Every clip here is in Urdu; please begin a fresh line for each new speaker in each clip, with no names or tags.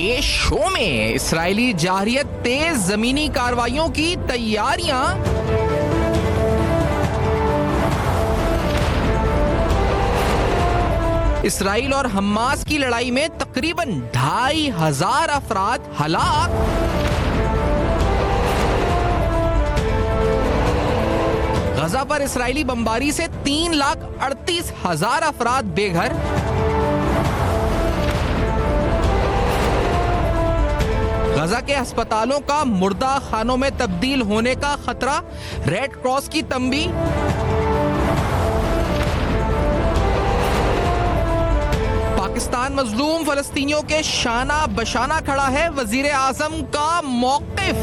کے شو میں اسرائیلی جارحیت تیز زمینی کارروائیوں کی تیاریاں. اسرائیل اور حماس کی لڑائی میں تقریباً 2500 افراد ہلاک. غزہ پر اسرائیلی بمباری سے 3,38,000 افراد بے گھر. غزہ کے ہسپتالوں کا مردہ خانوں میں تبدیل ہونے کا خطرہ، ریڈ کراس کی تنبیہ. پاکستان مظلوم فلسطینیوں کے شانہ بشانہ کھڑا ہے، وزیر اعظم کا موقف.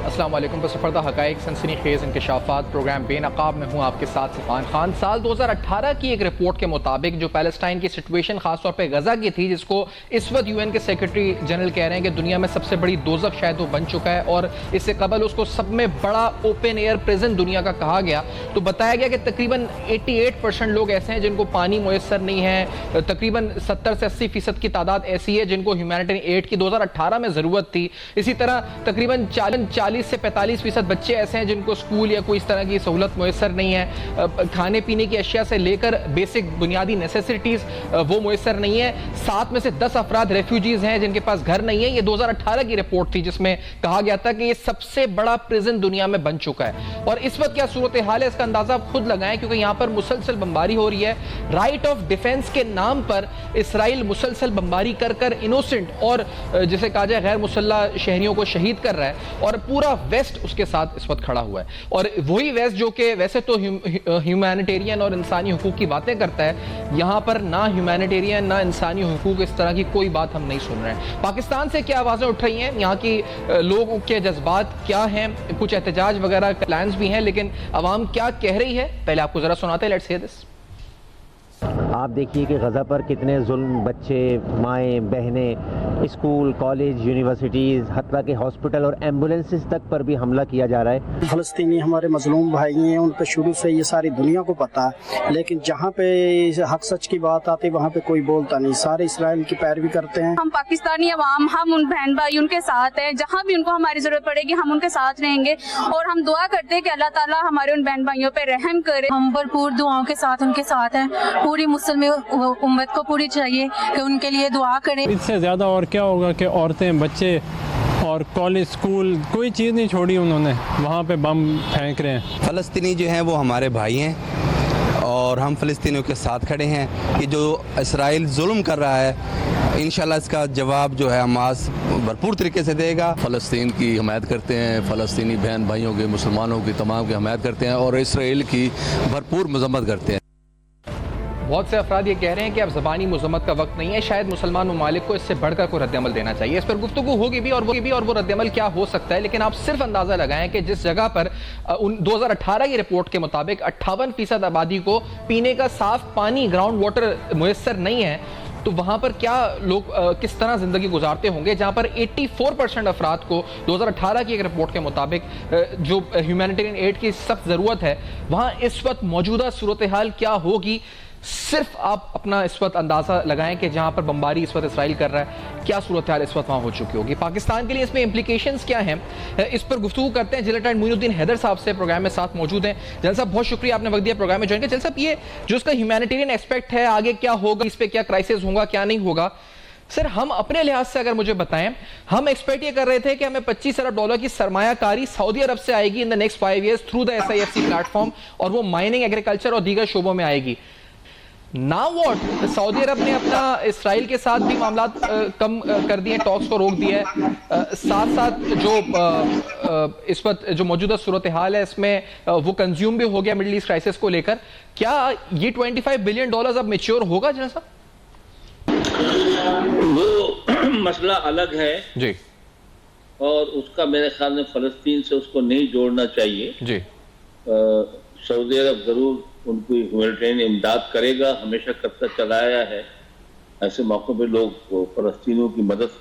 السلام علیکم. پس پردہ حقائق، سنسنی خیز انکشافات، پروگرام بے نقاب میں ہوں آپ کے ساتھ سفان خان. سال 2018 کی ایک رپورٹ کے مطابق جو پیلسٹائن کی سچویشن خاص طور پہ غزہ کی تھی، جس کو اس وقت UN کے سیکرٹری جنرل کہہ رہے ہیں کہ دنیا میں سب سے بڑی دوزخ شاید وہ بن چکا ہے، اور اس سے قبل اس کو سب میں بڑا اوپن ایئر پریزن دنیا کا کہا گیا. تو بتایا گیا کہ تقریباً 88% لوگ ایسے ہیں جن کو پانی میسر نہیں ہے، تقریباً 70 سے 80% کی تعداد ایسی ہے جن کو ہیومینیٹرین ایڈ کی 2018 میں ضرورت تھی. اسی طرح تقریباً 40 سے 45% بچے ایسے ہیں جن کو اسکول یا کوئی اس طرح کی سہولت میسر نہیں ہے، کھانے پینے کی اشیاء سے لے کر بیسک بنیادی نیسیسٹیز وہ میسر نہیں ہے. 7 میں سے 10 افراد ریفیوجیز ہیں جن کے پاس گھر نہیں ہے. یہ 2018 کی رپورٹ تھی جس میں کہا گیا تھا کہ یہ سب سے بڑا پریزن دنیا میں بن چکا ہے. اور اس وقت کیا صورتحال ہے اس کا اندازہ آپ خود لگائیں، کیونکہ یہاں پر مسلسل بمباری ہو رہی ہے. رائٹ آف ڈیفنس کے نام پر اسرائیل مسلسل بمباری کر کر انوسنٹ اور جسے کہا جائے غیر مسلح شہریوں کو شہید کر رہا ہے، اور پورا ویسٹ اس کے ساتھ اس وقت کھڑا ہوا ہے. اور وہی ویسٹ جو کہ ویسے تو ہیومینیٹیرین اور انسانی حقوق کی باتیں کرتا ہے، یہاں پر نہ ہیومینیٹیرین نہ انسانی حقوق اس طرح کی کوئی بات ہم نہیں سن رہے ہیں. پاکستان سے کیا آوازیں اٹھ رہی ہیں، یہاں کی لوگوں کے جذبات کیا ہیں، کچھ احتجاج وغیرہ پلانز بھی ہیں، لیکن عوام کیا کہہ رہی ہے، پہلے آپ کو ذرا سناتے ہیں. لیٹس ہیئر دس.
آپ دیکھیے کہ غزہ پر کتنے ظلم، بچے، مائیں، بہنیں، اسکول، کالج، یونیورسٹیز، حتیٰ کہ ہاسپٹل اور ایمبولینسز تک پر بھی حملہ کیا جا رہا ہے.
فلسطینی ہمارے مظلوم بھائی ہیں، ان پہ شروع سے یہ ساری دنیا کو پتہ ہے، لیکن جہاں پہ حق سچ کی بات آتی وہاں پہ کوئی بولتا نہیں. سارے اسرائیل کی پیروی کرتے ہیں.
ہم پاکستانی عوام، ہم ان بہن بھائی ان کے ساتھ ہیں، جہاں بھی ان کو ہماری ضرورت پڑے گی ہم ان کے ساتھ رہیں گے، اور ہم دعا کرتے ہیں کہ اللہ تعالیٰ ہمارے ان بہن بھائیوں پہ رحم کرے.
ہم بھرپور دعاؤں کے ساتھ ان کے ساتھ ہیں. پوری مسلم امت کو پوری چاہیے کہ ان کے لیے دعا کریں.
اس سے زیادہ اور کیا ہوگا کہ عورتیں، بچے اور کالج، اسکول، کوئی چیز نہیں چھوڑی انہوں نے، وہاں پہ بم پھینک رہے ہیں.
فلسطینی جو ہیں وہ ہمارے بھائی ہیں، اور ہم فلسطینیوں کے ساتھ کھڑے ہیں. کہ جو اسرائیل ظلم کر رہا ہے، انشاءاللہ اس کا جواب جو ہے حماس بھرپور طریقے سے دے گا.
فلسطین کی حمایت کرتے ہیں، فلسطینی بہن بھائیوں کے، مسلمانوں کی تمام کی حمایت کرتے ہیں، اور اسرائیل کی بھرپور مذمت کرتے ہیں.
بہت سے افراد یہ کہہ رہے ہیں کہ اب زبانی مذمت کا وقت نہیں ہے، شاید مسلمان ممالک کو اس سے بڑھ کر کوئی رد عمل دینا چاہیے. اس پر گفتگو ہوگی بھی، اور وہ رد عمل کیا ہو سکتا ہے. لیکن آپ صرف اندازہ لگائیں کہ جس جگہ پر 2018 کی رپورٹ کے مطابق 58% آبادی کو پینے کا صاف پانی، گراؤنڈ واٹر میسر نہیں ہے، تو وہاں پر کیا لوگ کس طرح زندگی گزارتے ہوں گے. جہاں پر 84% افراد کو 2018 کی ایک رپورٹ کے مطابق جو ہیومینیٹیرین ایڈ کی سخت ضرورت ہے، وہاں اس وقت موجودہ صورتحال کیا ہوگی. صرف آپ اپنا اس وقت اندازہ لگائیں کہ جہاں پر بمباری اس وقت اسرائیل کر رہا ہے، کیا صورتحال اس وقت وہاں ہو چکی ہوگی. پاکستان کے لیے اس میں امپلیکیشنز کیا ہیں، اس پر گفتگو کرتے ہیں. جنرل معین الدین حیدر صاحب سے پروگرام میں ساتھ موجود ہیں. جنرل صاحب بہت شکریہ، آپ نے وقت دیا پروگرام میں جوائن کیا. جنرل صاحب یہ جو اس کا ہیومینیٹیرین ایسپیکٹ ہے، آگے کیا ہوگا، اس پہ کیا کرائسس ہوگا، کیا نہیں ہوگا. سر ہم اپنے لحاظ سے اگر مجھے بتائیں، ہم ایکسپیکٹ یہ کر رہے تھے کہ ہمیں $25 ارب کی سرمایہ کاری سعودی عرب سے آئے گی in the next 5 years through the SIFC platform, اور وہ مائننگ، ایگریکلچر اور دیگر شعبوں میں آئے گی. Now what؟ سعودی عرب نے اپنا اسرائیل کے ساتھ بھی معاملات کم کر دیے، ٹاکس کو روک دیا ہے. ساتھ ساتھ جو اس وقت جو موجودہ صورتحال ہے اس میں وہ کنزیوم بھی ہو گیا مڈل ایسٹ کرائسس کو لے کر. کیا یہ $25 بلین اب میچور ہوگا جنرل صاحب؟
وہ مسئلہ الگ ہے
جی،
اور اس کا میرے خیال میں فلسطین سے اس کو نہیں جوڑنا چاہیے.
جی،
سعودی عرب ضرور ان کی ہیومینیٹیرین امداد کرے گا، ہمیشہ کرتا چلا آیا ہے. ایسے موقع پہ لوگ فلسطینیوں کی مدد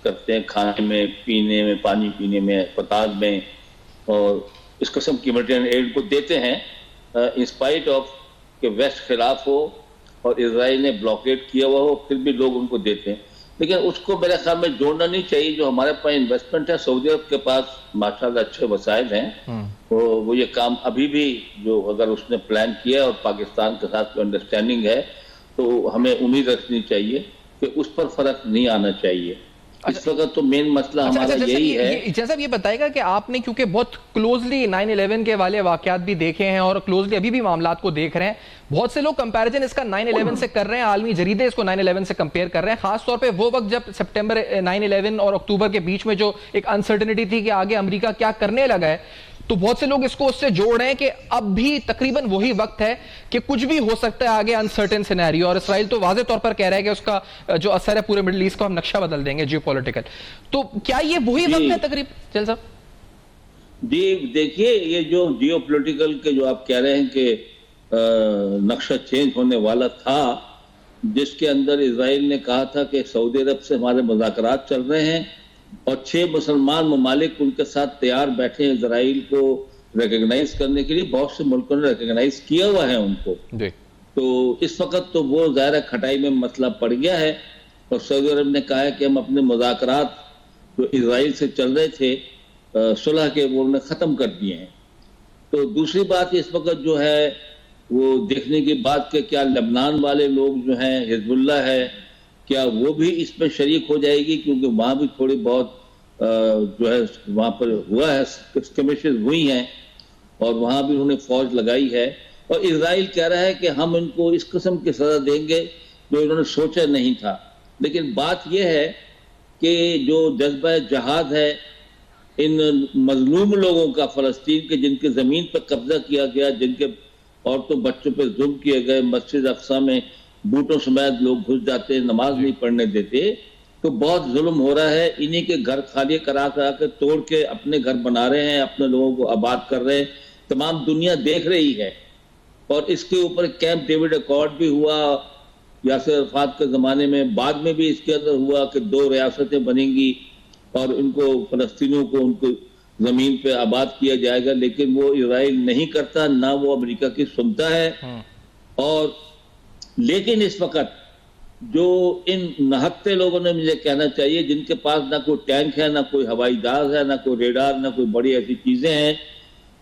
کرتے ہیں، کھانے میں، پینے میں، پانی پینے میں، اسپتال میں، اور اس قسم کی ہیومینیٹیرین ایڈ کو دیتے ہیں. انسپائٹ آف کہ ویسٹ خلاف ہو، اور اسرائیل نے بلاکیٹ کیا ہوا ہو پھر بھی لوگ ان کو دیتے ہیں. لیکن اس کو میرے خیال میں جوڑنا نہیں چاہیے. جو ہمارے پاس انویسٹمنٹ ہے, سعودی عرب کے پاس ماشاءاللہ اچھے وسائل ہیں, وہ یہ کام ابھی بھی جو اگر اس نے پلان کیا اور پاکستان کے ساتھ انڈرسٹینڈنگ ہے تو ہمیں امید رکھنی چاہیے کہ اس پر فرق نہیں آنا چاہیے. اس وقت تو مین مسئلہ ہمارا یہی ہے.
جیسا یہ بتائے گا کہ آپ نے کیونکہ بہت کلوزلی 9/11 کے والے واقعات بھی دیکھے ہیں اور کلوزلی ابھی بھی معاملات کو دیکھ رہے ہیں, بہت سے لوگ کمپیریزن اس کا 9/11 سے کر رہے ہیں, عالمی جریدے اس کو 9/11 سے کمپیئر کر رہے ہیں, خاص طور پہ وہ وقت جب سپٹمبر 9/11 اور اکتوبر کے بیچ میں جو ایک انسرٹنٹی تھی کہ آگے امریکہ کیا کرنے لگا ہے, تو بہت سے لوگ اس کو اس سے جوڑ رہے ہیں کہ اب بھی تقریباً وہی وقت ہے کہ کچھ بھی ہو سکتا ہے آگے انسرٹن سینیریو, اور اسرائیل تو واضح طور پر کہہ رہا ہے کہ اس کا جو اثر ہے پورے مڈل ایسٹ کو ہم نقشہ بدل دیں گے جیو پولیٹیکل. تو کیا یہ وہی وقت ہے تقریباً جل صاحب؟
جی دیکھیے, یہ جو جیو پولیٹیکل کے جو آپ کہہ رہے ہیں کہ نقشہ چینج ہونے والا تھا, جس کے اندر اسرائیل نے کہا تھا کہ سعودی عرب سے ہمارے مذاکرات چل رہے ہیں اور 6 مسلمان ممالک ان کے ساتھ تیار بیٹھے ہیں اسرائیل کو ریکگنائز کرنے کے لیے. بہت سے ملکوں نے ریکگنائز کیا ہوا ہے ان کو. تو اس وقت تو وہ ظاہر کھٹائی میں مسئلہ پڑ گیا ہے, اور سعودی عرب نے کہا ہے کہ ہم اپنے مذاکرات جو اسرائیل سے چل رہے تھے صلح کے, وہ انہوں نے ختم کر دیے ہیں. تو دوسری بات اس وقت جو ہے وہ دیکھنے کی بات کہ کیا لبنان والے لوگ جو ہیں, حزب اللہ ہے, کیا وہ بھی اس میں شریک ہو جائے گی, کیونکہ وہاں بھی تھوڑی بہت جو ہے وہاں پر ہوا ہے, اسکمیشز ہوئی ہیں اور وہاں بھی انہوں نے فوج لگائی ہے. اور اسرائیل کہہ رہا ہے کہ ہم ان کو اس قسم کی سزا دیں گے جو انہوں نے سوچا نہیں تھا. لیکن بات یہ ہے کہ جو جذبہ جہاد ہے ان مظلوم لوگوں کا, فلسطین کے جن کے زمین پر قبضہ کیا گیا, جن کے عورتوں بچوں پہ ظلم کیے گئے, مسجد اقصی میں بوٹوں سمیت لوگ گھس جاتے, نماز نہیں پڑھنے دیتے, تو بہت ظلم ہو رہا ہے. انہی کے گھر خالی کرا کے توڑ کے اپنے گھر بنا رہے ہیں, اپنے لوگوں کو آباد کر رہے ہیں, تمام دنیا دیکھ رہی ہے. اور اس کے اوپر کیمپ ڈیوڈ ایکارڈ بھی ہوا یاسر عرفات کے زمانے میں, بعد میں بھی اس کے اندر ہوا کہ 2 ریاستیں بنیں گی اور ان کو فلسطینیوں کو ان کو زمین پہ آباد کیا جائے گا. لیکن وہ اسرائیل نہیں کرتا, نہ وہ امریکہ کی سنتا ہے. اور لیکن اس وقت جو ان نہتے لوگوں نے مجھے کہنا چاہیے جن کے پاس نہ کوئی ٹینک ہے, نہ کوئی ہوائی جہاز ہے, نہ کوئی ریڈار, نہ کوئی بڑی ایسی چیزیں ہیں,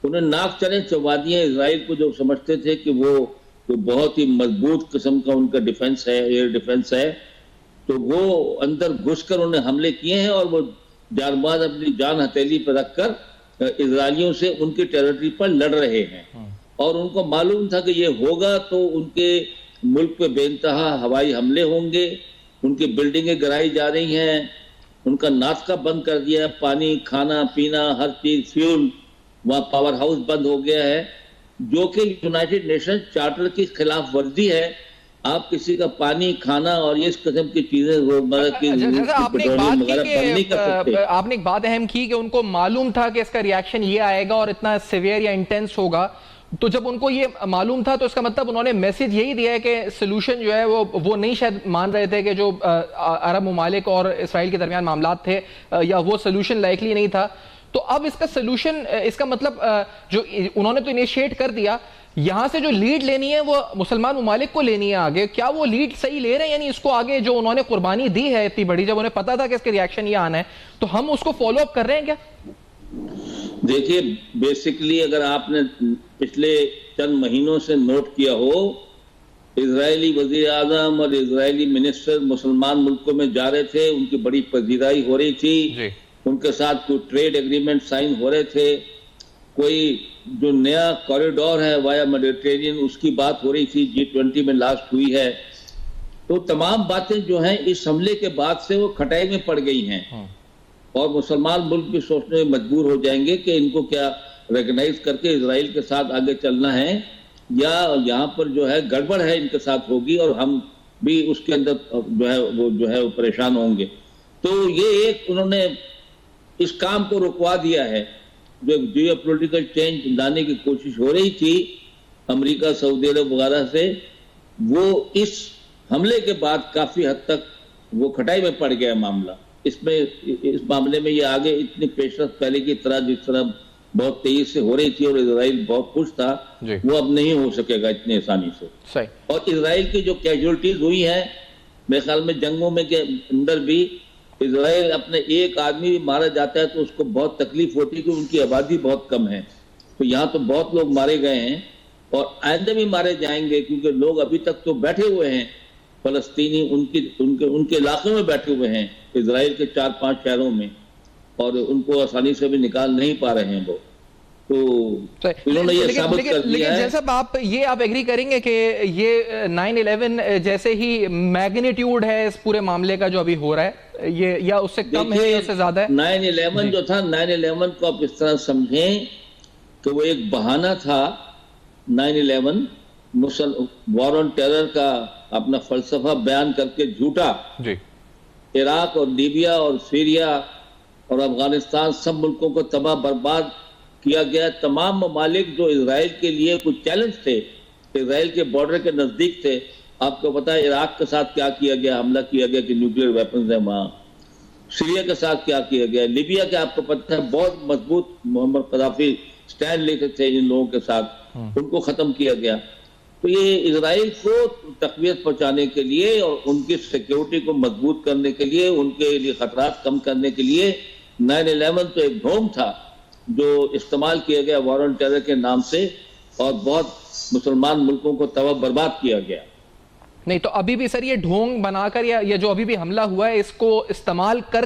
انہیں ناک چڑھیں چبا دیے اسرائیل کو, جو سمجھتے تھے کہ وہ بہت ہی مضبوط قسم کا ان کا ڈیفنس ہے, ایئر ڈیفنس ہے. تو وہ اندر گھس کر انہیں حملے کیے ہیں اور وہ جانباز اپنی جان ہتھیلی پہ رکھ کر اسرائیلیوں سے ان کی ٹیریٹری پر لڑ رہے ہیں. اور ان کو معلوم تھا کہ یہ ہوگا تو ان کے ملک پہ بے انتہا ہوائی حملے ہوں گے, ان کی بلڈنگیں گرائی جا رہی ہیں, ان کا نافذہ بند کر دیا ہے, پانی, کھانا پینا, ہر چیز, فیول, وہاں پاور ہاؤس بند ہو گیا ہے, جو کہ یونائٹڈ نیشن چارٹر کی خلاف ورزی ہے. آپ کسی کا پانی, کھانا اور اس قسم کی چیزیں روزمرہ کی
آپ نے ایک بات اہم کی کہ ان کو معلوم تھا کہ اس کا ریاکشن یہ آئے گا اور اتنا سیویئر یا انٹینس ہوگا. تو جب ان کو یہ معلوم تھا تو اس کا مطلب انہوں نے میسج یہی دیا ہے کہ سلوشن جو ہے وہ نہیں شاید مان رہے تھے کہ جو عرب ممالک اور اسرائیل کے درمیان معاملات تھے یا وہ سلوشن لائکلی نہیں تھا. تو اب اس کا سلوشن, اس کا مطلب جو انہوں نے تو انیشیٹ کر دیا, یہاں سے جو لیڈ لینی ہے وہ مسلمان ممالک کو لینی ہے آگے. کیا وہ لیڈ صحیح لے رہے ہیں؟ یعنی اس کو آگے جو انہوں نے قربانی دی ہے اتنی بڑی, جب انہیں پتا تھا کہ اس کے ریاکشن یہ آنا ہے, تو ہم اس کو فالو اپ کر رہے ہیں کیا؟
دیکھیے بیسیکلی اگر آپ نے پچھلے چند مہینوں سے نوٹ کیا ہو, اسرائیلی وزیر اعظم اور اسرائیلی منسٹر مسلمان ملکوں میں جا رہے تھے, ان کی بڑی پذیرائی ہو رہی تھی, ان کے ساتھ کوئی ٹریڈ ایگریمنٹ سائن ہو رہے تھے, کوئی جو نیا کوریڈور ہے وایا میڈیٹرینین اس کی بات ہو رہی تھی, G20 میں لاسٹ ہوئی ہے. تو تمام باتیں جو ہیں اس حملے کے بعد سے وہ کھٹائی میں پڑ گئی ہیں, اور مسلمان ملک بھی سوچنے میں مجبور ہو جائیں گے کہ ان کو کیا ریکگنائز کر کے اسرائیل کے ساتھ آگے چلنا ہے, یا یہاں پر جو ہے گڑبڑ ہے ان کے ساتھ ہوگی اور ہم بھی اس کے اندر جو ہے وہ پریشان ہوں گے. تو یہ ایک انہوں نے اس کام کو رکوا دیا ہے. جو جیو پولیٹیکل چینج لانے کی کوشش ہو رہی تھی امریکہ, سعودی عرب وغیرہ سے, وہ اس حملے کے بعد کافی حد تک وہ کھٹائی میں پڑ گیا معاملہ. اس معاملے میں یہ آگے اتنی پیش رفت پہلے کی طرح جس طرح بہت تیزی سے ہو رہی تھی اور اسرائیل بہت خوش تھا, وہ اب نہیں ہو سکے گا اتنے آسانی سے. اور اسرائیل کی جو کیجولٹیز ہوئی ہیں میرے خیال میں جنگوں میں کے اندر بھی, اسرائیل اپنے ایک آدمی مارا جاتا ہے تو اس کو بہت تکلیف ہوتی ہے کہ ان کی آبادی بہت کم ہے. تو یہاں تو بہت لوگ مارے گئے ہیں اور آئندہ بھی مارے جائیں گے, کیونکہ لوگ ابھی تک تو بیٹھے ہوئے ہیں فلسطینی ان کے علاقے میں بیٹھے ہوئے ہیں اسرائیل کے 4-5 شہروں میں, اور ان کو آسانی سے بھی نکال نہیں پا رہے ہیں وہ. تو انہوں نے یہ ثابت کر دیا ہے.
جیسا آپ ایگری کریں گے کہ یہ 9/11 جیسے ہی میگنیٹیوڈ ہے اس پورے معاملے کا جو ابھی ہو رہا ہے, یہ یا اس سے کم ہے یا اس سے زیادہ ہے؟
9/11 جو تھا, 9/11 کو آپ اس طرح سمجھیں کہ وہ ایک بہانہ تھا. 9/11 وار آن ٹیرر کا اپنا فلسفہ بیان کر کے جھوٹا عراق اور لیبیا اور سیریا اور افغانستان سب ملکوں کو تباہ برباد کیا گیا. تمام ممالک جو اسرائیل کے لیے کچھ چیلنج تھے, اسرائیل کے بارڈر کے نزدیک تھے, آپ کو پتا ہے عراق کے ساتھ کیا کیا گیا, حملہ کیا گیا کہ نیوکلیر ویپنز ہیں وہاں. سیریا کے ساتھ کیا کیا گیا, لیبیا کے آپ کو پتا ہے بہت مضبوط محمد قذافی سٹینڈ لیتے تھے ان لوگوں کے ساتھ, ان کو ختم کیا گیا. تو یہ اسرائیل کو تقویت پہنچانے کے لیے اور ان کی سیکیورٹی کو مضبوط کرنے کے لیے, ان کے لیے خطرات کم کرنے کے لیے 9/11 تو ایک ڈھونگ تھا جو استعمال کیا گیا وار آن ٹیرر کے نام سے, اور بہت مسلمان ملکوں کو تباہ برباد کیا گیا.
نہیں تو ابھی بھی سر یہ ڈھونگ بنا کر یا جو ابھی بھی حملہ ہوا ہے اس کو استعمال کر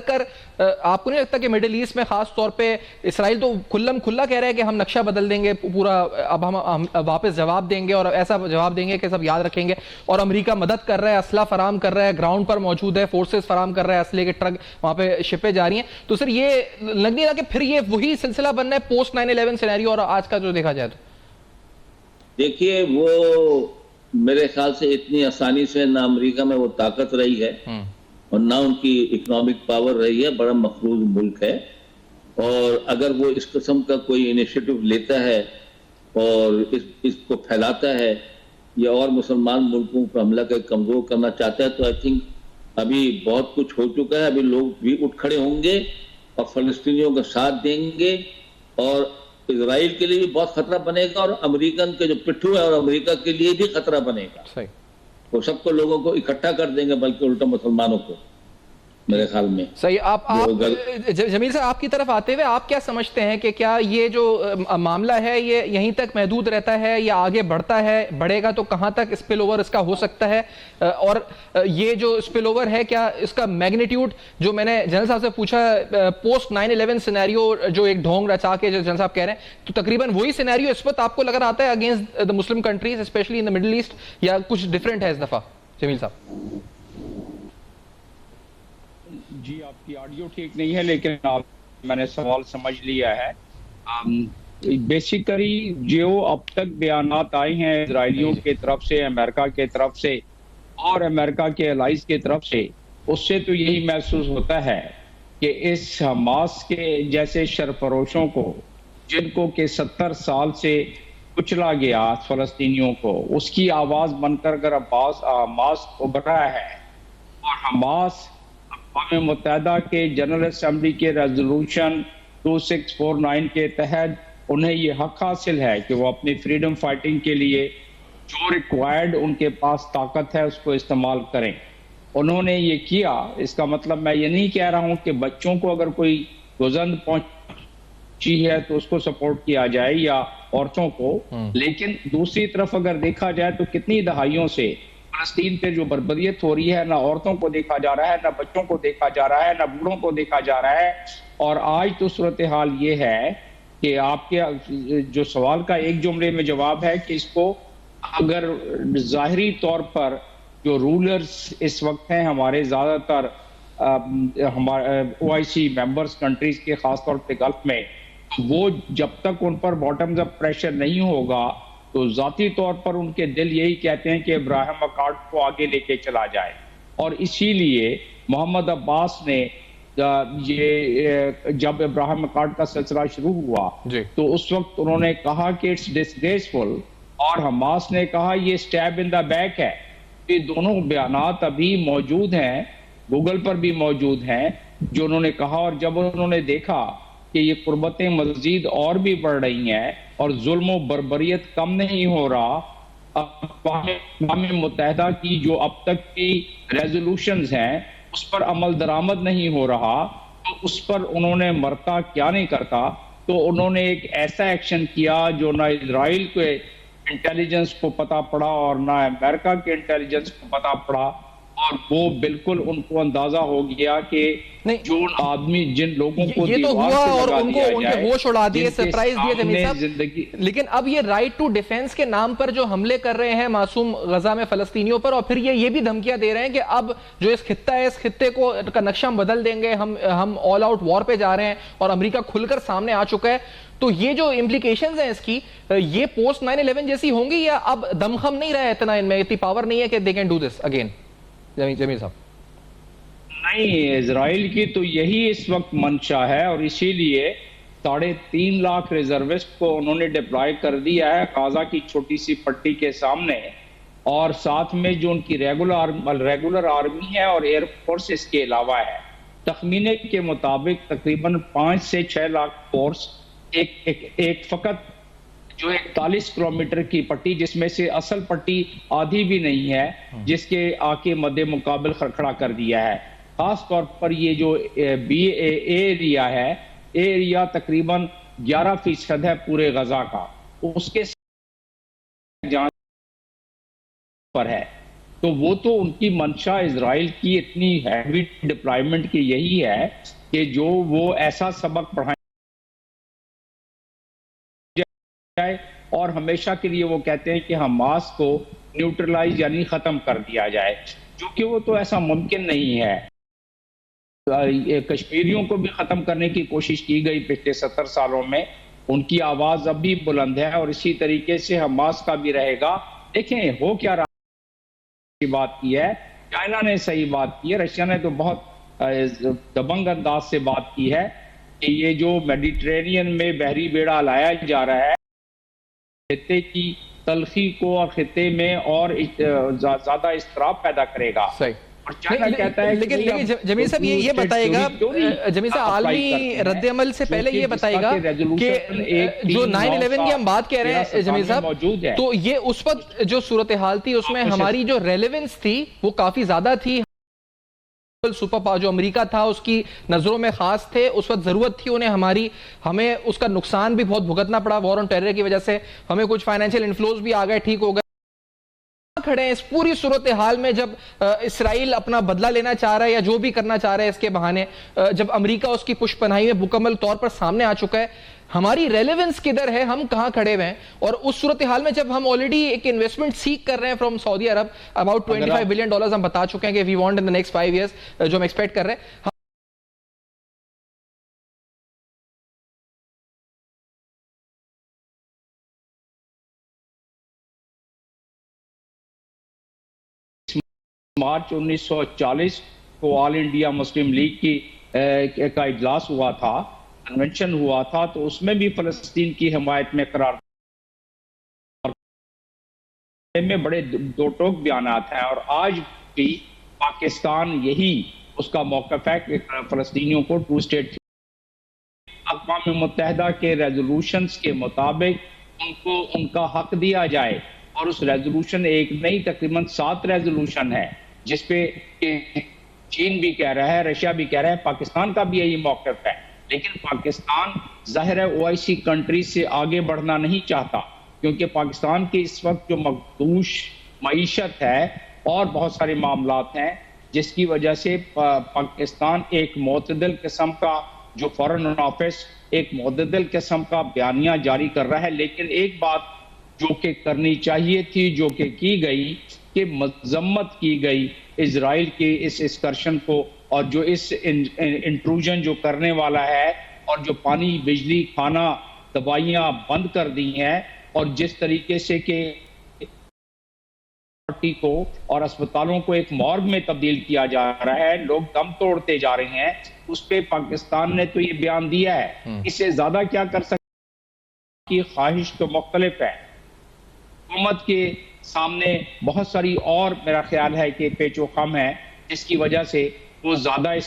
آپ کو نہیں لگتا کہ مڈل ایسٹ میں خاص طور پہ اسرائیل تو کھلا کہہ رہا ہے کہ ہم نقشہ بدل دیں گے پورا, اب ہم واپس جواب دیں گے اور ایسا جواب دیں گے کہ سب یاد رکھیں گے, اور امریکہ مدد کر رہا ہے, اسلحہ فراہم کر رہا ہے, گراؤنڈ پر موجود ہے, فورسز فراہم کر رہا ہے, اسلحے کے ٹرک وہاں پہ شپیں جا رہی ہیں. تو سر یہ لگ نہیں رہا کہ پھر یہ وہی سلسلہ بننا ہے پوسٹ 9/11 سینیریو اور آج کا جو دیکھا جائے تو؟
دیکھیے وہ میرے خیال سے اتنی آسانی سے نہ امریکہ میں وہ طاقت رہی ہے اور نہ ان کی اکنامک پاور رہی ہے, بڑا مقروض ملک ہے. اور اگر وہ اس قسم کا کوئی انیشیٹو لیتا ہے اور اس کو پھیلاتا ہے یا اور مسلمان ملکوں پر حملہ کر کمزور کرنا چاہتا ہے, تو آئی تھنک ابھی بہت کچھ ہو چکا ہے. ابھی لوگ بھی اٹھ کھڑے ہوں گے اور فلسطینیوں کا ساتھ دیں گے, اور اسرائیل کے لیے بھی بہت خطرہ بنے گا, اور امریکن کے جو پٹھو ہے اور امریکہ کے لیے بھی خطرہ بنے گا. وہ سب کو لوگوں کو اکٹھا کر دیں گے, بلکہ الٹا مسلمانوں کو میرے خیال میں.
صحیح. آپ جمیل صاحب آپ کی طرف آتے ہوئے آپ کیا سمجھتے ہیں کہ کیا یہ جو معاملہ ہے یہ یہیں تک محدود رہتا ہے یا آگے بڑھتا ہے, بڑھے گا تو کہاں تک اسپل اوور اس کا ہو سکتا ہے, اور یہ جو اسپل اوور ہے کیا اس کا میگنیٹیوڈ جو میں نے جنرل صاحب سے پوچھا پوسٹ 9/11 سینیریو جو ایک ڈھونگ رچا کے جو جنرل صاحب کہہ رہے ہیں, تو تقریباً وہی سینیریو اس وقت آپ کو لگ رہا آتا ہے against the Muslim countries especially in the Middle East, یا کچھ ڈفرینٹ ہے اس دفعہ؟ جمیل صاحب
جی آپ کی آڈیو ٹھیک نہیں ہے, لیکن میں نے سوال سمجھ لیا ہے. بیسیکلی جو اب تک بیانات آئے ہیں اسرائیلیوں کی طرف سے, امریکہ کی طرف سے اور امریکہ کے الائز کی طرف سے, اس سے تو یہی محسوس ہوتا ہے کہ اس حماس کے جیسے سرفروشوں کو, جن کو کہ 70 سال سے کچلا گیا فلسطینیوں کو, اس کی آواز بن کر اگر حماس ابھر رہا ہے, اور حماس اقوام متحدہ کے جنرل اسمبلی کے ریزولوشن 2649 کے تحت انہیں یہ حق حاصل ہے کہ وہ اپنی فریڈم فائٹنگ کے لیے جو ریکوائرڈ ان کے پاس طاقت ہے اس کو استعمال کریں. انہوں نے یہ کیا. اس کا مطلب میں یہ نہیں کہہ رہا ہوں کہ بچوں کو اگر کوئی گزند پہنچی ہے تو اس کو سپورٹ کیا جائے یا عورتوں کو, لیکن دوسری طرف اگر دیکھا جائے تو کتنی دہائیوں سے فلسطین پہ جو بربریت ہو رہی ہے, نہ عورتوں کو دیکھا جا رہا ہے, نہ بچوں کو دیکھا جا رہا ہے, نہ بوڑھوں کو دیکھا جا رہا ہے. اور آج تو صورتحال یہ ہے کہ آپ کے جو سوال کا ایک جملے میں جواب ہے کہ اس کو اگر ظاہری طور پر جو رولرز اس وقت ہیں ہمارے زیادہ تر ہمارے OIC ممبرز کنٹریز کے, خاص طور پہ گلف میں, وہ جب تک ان پر باٹمز اپ پریشر نہیں ہوگا تو ذاتی طور پر ان کے دل یہی کہتے ہیں کہ ابراہیم اکارڈ کو آگے لے کے چلا جائے. اور اسی لیے محمد عباس نے یہ جب ابراہیم اکارڈ کا سلسلہ شروع ہوا تو اس وقت انہوں نے کہا کہ اٹس ڈسگریسفل, اور حماس نے کہا یہ سٹیب ان دا بیک ہے. یہ دونوں بیانات ابھی موجود ہیں, گوگل پر بھی موجود ہیں, جو انہوں نے کہا. اور جب انہوں نے دیکھا کہ یہ قربتیں مزید اور بھی بڑھ رہی ہیں اور ظلم و بربریت کم نہیں ہو رہا، اقوام متحدہ کی جو اب تک کی ریزولوشنز ہیں اس پر عمل درآمد نہیں ہو رہا، تو اس پر انہوں نے مرتا کیا نہیں کرتا، تو انہوں نے ایک ایسا ایکشن کیا جو نہ اسرائیل کے انٹیلیجنس کو پتا پڑا اور نہ امریکہ کے انٹیلیجنس کو پتا پڑا، اور وہ بالکل ان کو اندازہ ہو گیا کہ جو آدمی جن لوگوں کو
یہ تو ہوا اور ان کو ان کے ہوش اڑا دیے، سرپرائز دیے جمیل صاحب. لیکن اب یہ رائٹ ٹو ڈیفنس کے نام پر جو حملے کر رہے ہیں معصوم غزہ میں فلسطینیوں پر، اور پھر یہ بھی دھمکیاں دے رہے ہیں کہ اب جو اس خطہ ہے اس خطے کا نقشہ ہم بدل دیں گے، ہم آل آؤٹ وار پہ جا رہے ہیں، اور امریکہ کھل کر سامنے آ چکا ہے. تو یہ جو امپلیکیشنز ہیں اس کی، یہ پوسٹ 9/11 جیسی ہوں گی، یا اب دمخم نہیں رہا ہے اتنا، ان میں اتنی پاور نہیں ہے کہ they can do this again? Jamil صاحب.
نہیں، اسرائیل کی تو یہی اس وقت منشا ہے، اور اسی لیے 3.5 لاکھ ریزروسٹ کو انہوں نے ڈپلائے کر دیا ہے غزہ کی چھوٹی سی پٹی کے سامنے، اور ساتھ میں جو ان کی ریگولر آرمی ہے اور ایئر فورس اس کے علاوہ ہے. تخمینے کے مطابق تقریباً 5 سے 6 لاکھ فورس ایک فقط جو 41 کلومیٹر کی پٹی، جس میں سے اصل پٹی آدھی بھی نہیں ہے، جس کے آکے مد مقابل کھڑا کر دیا ہے. خاص طور پر یہ جو بی اے ایریا ہے، ایریا تقریباً 11% ہے پورے غزہ کا، اس کے جہاں پر ہے. تو وہ تو ان کی منشا اسرائیل کی اتنی ہیوی ڈپلائمنٹ کی یہی ہے کہ جو وہ ایسا سبق پڑھائیں جائے، اور ہمیشہ کے لیے وہ کہتے ہیں کہ حماس کو نیوٹرلائز یعنی ختم کر دیا جائے، جو کہ وہ تو ایسا ممکن نہیں ہے. کشمیریوں کو بھی ختم کرنے کی کوشش کی گئی پچھلے 70 سالوں میں، ان کی آواز اب بھی بلند ہے، اور اسی طریقے سے حماس کا بھی رہے گا. دیکھیں ہو کیا رہا، بات کی ہے چائنا نے، صحیح بات کی ہے، رشیا نے تو بہت دبنگ انداز سے بات کی ہے کہ یہ جو میڈیٹرینین میں بحری بیڑا لایا جا رہا ہے، خطے کی تلخی کو اور خطے میں اور زیادہ اضطراب پیدا کرے گا.
لیکن جمیل صاحب یہ بتائے گا، جمیل صاحب عالمی رد عمل سے پہلے یہ بتائے گا کہ جو 9/11 کی ہم بات کہہ رہے ہیں جمیل صاحب، تو یہ اس وقت جو صورتحال تھی اس میں ہماری جو ریلیونس تھی وہ کافی زیادہ تھی. سپر پاور جو امریکہ تھا اس کی نظروں میں خاص تھے، اس وقت ضرورت تھی انہیں، ہمیں اس کا نقصان بھی بہت بھگتنا پڑا وار آن ٹیرر کی وجہ سے، ہمیں کچھ فائنینشیل انفلوز بھی آ گئے، ٹھیک ہو گئے. کھڑے ہیں اس پوری صورتحال میں جب اسرائیل اپنا بدلہ لینا چاہ رہا ہے یا جو بھی کرنا چاہ رہا ہے اس کے بہانے، جب امریکہ اس کی پشت پناہی میں مکمل طور پر سامنے آ چکا ہے، ہماری ریلیونس کدھر ہے، ہم کہاں کھڑے ہوئے ہیں؟ اور اس صورتحال میں جب ہم آلریڈی ایک انویسٹمنٹ سیک کر رہے ہیں from Saudi Arab, about $25 billion ہم بتا چکے ہیں کہ we want in the next 5 years, جو ہم ایکسپیکٹ کر رہے ہیں.
مارچ 1940 کو آل انڈیا مسلم لیگ کا اجلاس ہوا تھا، کنونشن ہوا تھا، تو اس میں بھی فلسطین کی حمایت میں قرار میں بڑے دو ٹوک بیانات ہیں، اور آج بھی پاکستان یہی اس کا موقف ہے کہ فلسطینیوں کو 2 اسٹیٹ. اقوام متحدہ کے ریزولوشنز کے مطابق ان کو ان کا حق دیا جائے، اور اس ریزولوشن ایک نئی تقریباً 7 ریزولوشن ہے جس پہ چین بھی کہہ رہا ہے، رشیا بھی کہہ رہا ہے، پاکستان کا بھی یہی موقف ہے. لیکن پاکستان ظاہر ہے OIC کنٹریز سے آگے بڑھنا نہیں چاہتا، کیونکہ پاکستان کی اس وقت جو مخدوش معیشت ہے اور بہت سارے معاملات ہیں، جس کی وجہ سے پاکستان ایک معتدل قسم کا جو فارن آفس ایک معتدل قسم کا بیانیہ جاری کر رہا ہے. لیکن ایک بات جو کہ کرنی چاہیے تھی، جو کہ کی گئی، کہ مذمت کی گئی اسرائیل کے اس اسکرشن کو، اور جو اس انٹروژن جو کرنے والا ہے، اور جو پانی، بجلی، کھانا، دوائیاں بند کر دی ہیں، اور جس طریقے سے کہ کو اور اسپتالوں کو ایک مورگ میں تبدیل کیا جا رہا ہے، لوگ دم توڑتے جا رہے ہیں، اس پہ پاکستان نے تو یہ بیان دیا ہے. اس سے زیادہ کیا کر سکتے کی خواہش تو مختلف ہے. حکومت کے سامنے بہت ساری اور میرا خیال ہے کہ پیچ و خم ہے، جس کی وجہ سے وہ زیادہ اس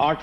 8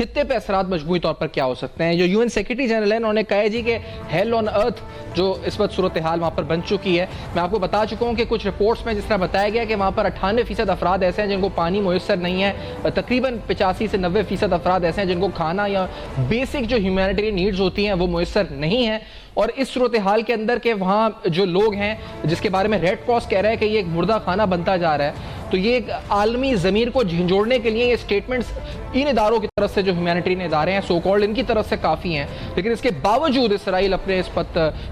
خطے پہ اثرات مجموعی طور پر کیا ہو سکتے ہیں؟ جو UN سیکرٹری جنرل ہے انہوں نے کہا ہے جی کہ ہیل آن ارتھ جو اس وقت صورتحال وہاں پر بن چکی ہے. میں آپ کو بتا چکا ہوں کہ کچھ رپورٹس میں جس طرح بتایا گیا کہ وہاں پر 98% افراد ایسے ہیں جن کو پانی میسر نہیں ہے, تقریباً 85 سے 90% افراد ایسے ہیں جن کو کھانا یا بیسک جو ہیومینیٹیرین نیڈز ہوتی ہیں وہ میسر نہیں ہیں. اور اس صورتحال کے اندر کہ وہاں جو لوگ ہیں جس کے بارے میں ریڈ کراس کہہ رہا ہے کہ یہ ایک مردہ خانہ بنتا جا رہا ہے, تو یہ ایک عالمی ضمیر کو جھنجھوڑنے کے لیے یہ سٹیٹمنٹس ان اداروں کی طرف سے جو ہیومینیٹیرین ادارے ہیں سو کالڈ ان کی طرف سے کافی ہیں. لیکن اس کے باوجود اسرائیل اپنے اس